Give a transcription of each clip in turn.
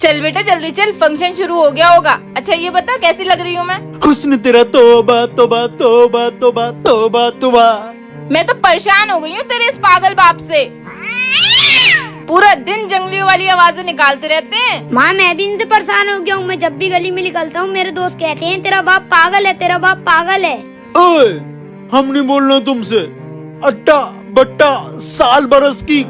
चल बेटा जल्दी चल, फंक्शन शुरू हो गया होगा। अच्छा ये बता कैसी लग रही हूँ मैं? हुस्न तेरा तौबा तौबा तौबा तौबा तौबा तौबा। मैं तो परेशान हो गई हूँ तेरे इस पागल बाप से। पूरा दिन जंगलियों वाली आवाजें निकालते रहते हैं। माँ मैं भी इनसे परेशान हो गया हूँ। मैं जब भी गली में निकलता हूँ मेरे दोस्त कहते हैं तेरा बाप पागल है, तेरा बाप पागल है। ओए, हम नहीं बोलना तुमसे। अट्टा बट्टा साल बरस की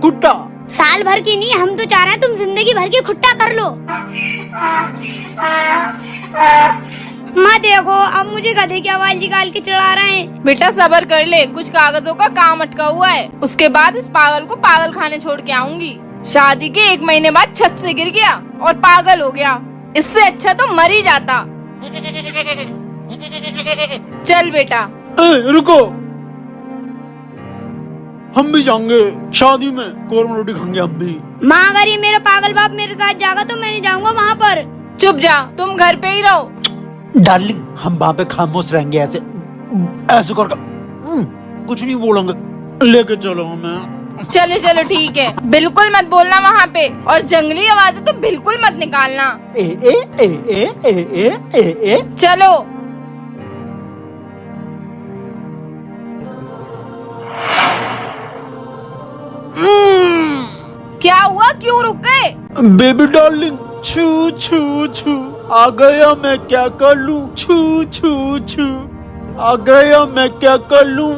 कुट्टा। साल भर की नहीं, हम तो चाह रहे हैं तुम जिंदगी भर की खुट्टा कर लो। माँ देखो अब मुझे गधे की आवाज निकाल के चढ़ा रहे हैं। बेटा सब्र कर ले, कुछ कागजों का काम अटका हुआ है। उसके बाद इस पागल को पागल खाने छोड़ के आऊंगी। शादी के 1 महीने बाद छत से गिर गया और पागल हो गया। इससे अच्छा तो मर ही जाता। चल बेटा। रुको, हम भी जाएंगे शादी में, कोरमा रोटी खाएंगे हम भी। माँ अगर ये मेरा पागल बाप मेरे साथ जाएगा तो मैं नहीं जाऊंगा वहाँ पर। चुप जा, तुम घर पे ही रहो। डार्लिंग हम वहाँ पे खामोश रहेंगे, ऐसे ऐसे कर कुछ नहीं बोलेंगे। लेके चलो हमें। चलो चलो ठीक है, बिल्कुल मत बोलना वहाँ पे, और जंगली आवाजें तो बिल्कुल मत निकालना। ए ए ए ए ए ए ए ए। चलो। क्या हुआ, क्यों रुक गए? बेबी डार्लिंग छू छू छू आ गया, मैं क्या कर लूं? छू छू छू आ गया, मैं क्या कर लूं?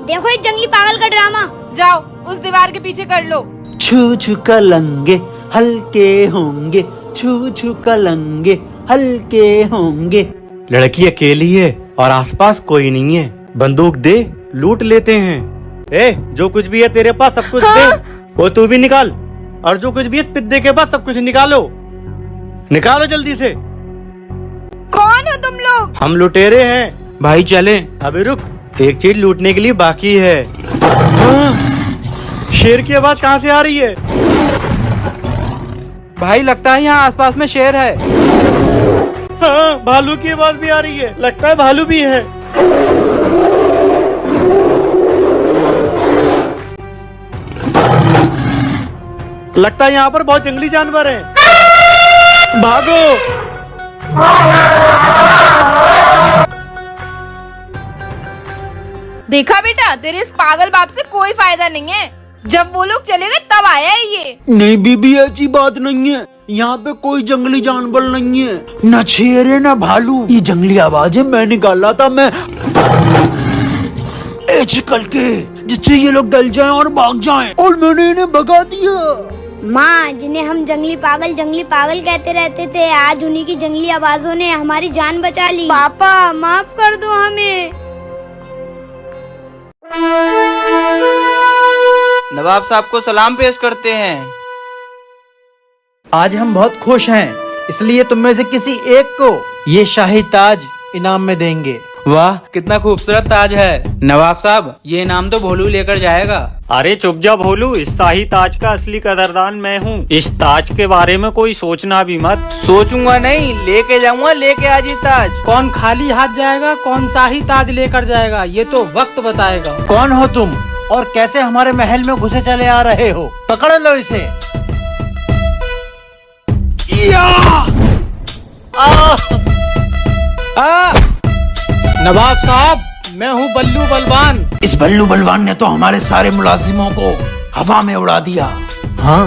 देखो ये जंगली पागल का ड्रामा। जाओ उस दीवार के पीछे कर लो। छू छू कलंगे हल्के होंगे, छू छू कलंगे हल्के होंगे। लड़की अकेली है और आसपास कोई नहीं है। बंदूक दे, लूट लेते हैं। जो कुछ भी है तेरे पास सब कुछ दे। वो तू भी निकाल, और जो कुछ भी है पिद्दे के पास सब कुछ निकालो। निकालो जल्दी से। कौन हो तुम लोग? हम लुटेरे हैं भाई, चले। अभी रुक, एक चीज लूटने के लिए बाकी है। शेर की आवाज कहाँ से आ रही है? भाई लगता है यहाँ आसपास में शेर है। हाँ, भालू की आवाज भी आ रही है। लगता है भालू भी है। लगता है यहाँ पर बहुत जंगली जानवर हैं। भागो। देखा बेटा, तेरे इस पागल बाप से कोई फायदा नहीं है। जब वो लोग चले गए तब आया है ये। नहीं बीबी ऐसी बात नहीं है, यहाँ पे कोई जंगली जानवर नहीं है, न शेर है न भालू। ये जंगली आवाजें मैं निकाला था, मैं चिकल के जिससे ये लोग डल जाएं और भाग जाएं, और मैंने इन्हें भगा दिया। माँ जिन्हें हम जंगली पागल कहते रहते थे, आज उन्हीं की जंगली आवाजों ने हमारी जान बचा ली। पापा माफ कर दो हमें। नवाब साहब को सलाम पेश करते हैं। आज हम बहुत खुश हैं, इसलिए तुम में से किसी एक को ये शाही ताज इनाम में देंगे। वाह कितना खूबसूरत ताज है। नवाब साहब ये इनाम तो भोलू लेकर जाएगा। अरे चुप जा भोलू, इस शाही ताज का असली कदरदान मैं हूँ। इस ताज के बारे में कोई सोचना भी मत। सोचूंगा नहीं, लेके जाऊंगा, लेके आज ये ताज। कौन खाली हाथ जाएगा, कौन शाही ताज लेकर जाएगा, ये तो वक्त बताएगा। कौन हो तुम और कैसे हमारे महल में घुसे चले आ रहे हो? पकड़ लो इसे। नवाब साहब मैं हूँ बल्लू बलवान। इस बल्लू बलवान ने तो हमारे सारे मुलाजिमों को हवा में उड़ा दिया। हाँ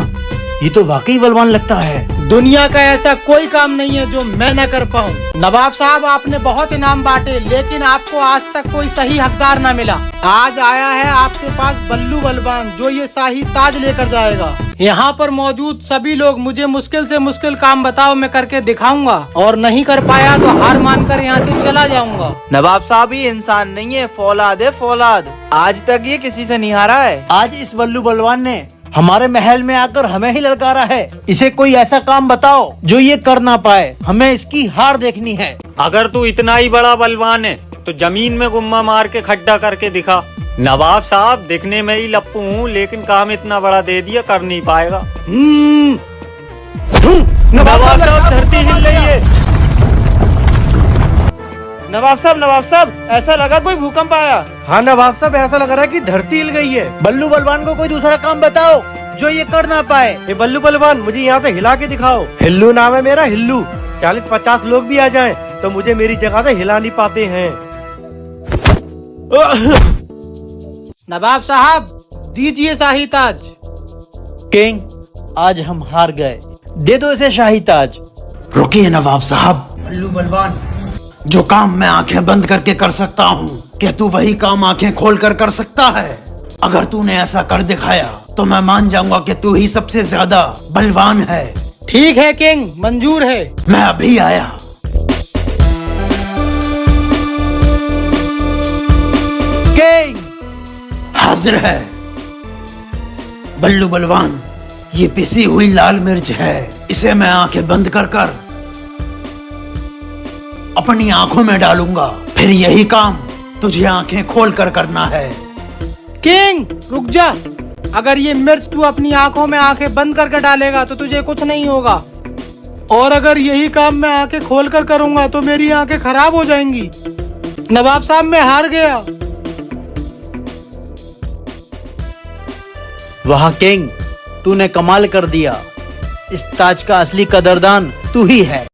ये तो वाकई बलवान लगता है। दुनिया का ऐसा कोई काम नहीं है जो मैं न कर पाऊँ। नवाब साहब आपने बहुत इनाम बांटे, लेकिन आपको आज तक कोई सही हकदार न मिला। आज आया है आपके पास बल्लू बलवान, जो ये शाही ताज लेकर जाएगा। यहाँ पर मौजूद सभी लोग मुझे मुश्किल से मुश्किल काम बताओ, मैं करके दिखाऊंगा, और नहीं कर पाया तो हार मानकर यहाँ से चला जाऊंगा। नवाब साहब ये इंसान नहीं है, फौलाद है फौलाद। आज तक ये किसी से नहीं हारा है। आज इस बल्लू बलवान ने हमारे महल में आकर हमें ही ललकारा है। इसे कोई ऐसा काम बताओ जो ये कर ना पाए। हमें इसकी हार देखनी है। अगर तू इतना ही बड़ा बलवान है तो जमीन में गुम्मा मार के खड्डा करके दिखा। नवाब साहब दिखने में ही लप्पू हूँ, लेकिन काम इतना बड़ा दे दिया, कर नहीं पाएगा। नवाब साहब धरती हिल रही है। नवाब साहब ऐसा लगा कोई भूकंप आया। हाँ नवाब साहब ऐसा लग रहा है कि धरती हिल गई है। बल्लू बलवान को कोई दूसरा काम बताओ जो ये कर ना पाए। ए बल्लू बलवान, मुझे यहाँ से हिला के दिखाओ। हिल्लू नाम है मेरा, हिल्लू। 40-50 लोग भी आ जाएं तो मुझे मेरी जगह से हिला नहीं पाते हैं। नवाब साहब, दीजिए शाही ताज। किंग, आज हम हार गए, दे दो इसे शाही ताज। रुकिए नवाब साहब। बल्लू बलवान, जो काम मैं आंखें बंद करके कर सकता हूँ, क्या तू वही काम आंखें खोल कर सकता है? अगर तूने ऐसा कर दिखाया तो मैं मान जाऊंगा कि तू ही सबसे ज्यादा बलवान है। ठीक है किंग, मंजूर है। मैं अभी आया। किंग, हाजिर है। बल्लू बलवान, ये पिसी हुई लाल मिर्च है। इसे मैं आंखें बंद कर अपनी आंखों में डालूंगा, फिर यही काम तुझे आंखें खोल कर करना है। किंग रुक जा, अगर ये मिर्च तू अपनी आंखों में आंखें बंद करके डालेगा तो तुझे कुछ नहीं होगा, और अगर यही काम मैं आंखें खोल कर करूंगा तो मेरी आंखें खराब हो जाएंगी। नवाब साहब, मैं हार गया। वाह किंग, तूने कमाल कर दिया। इस ताज का असली कदरदान तू ही है।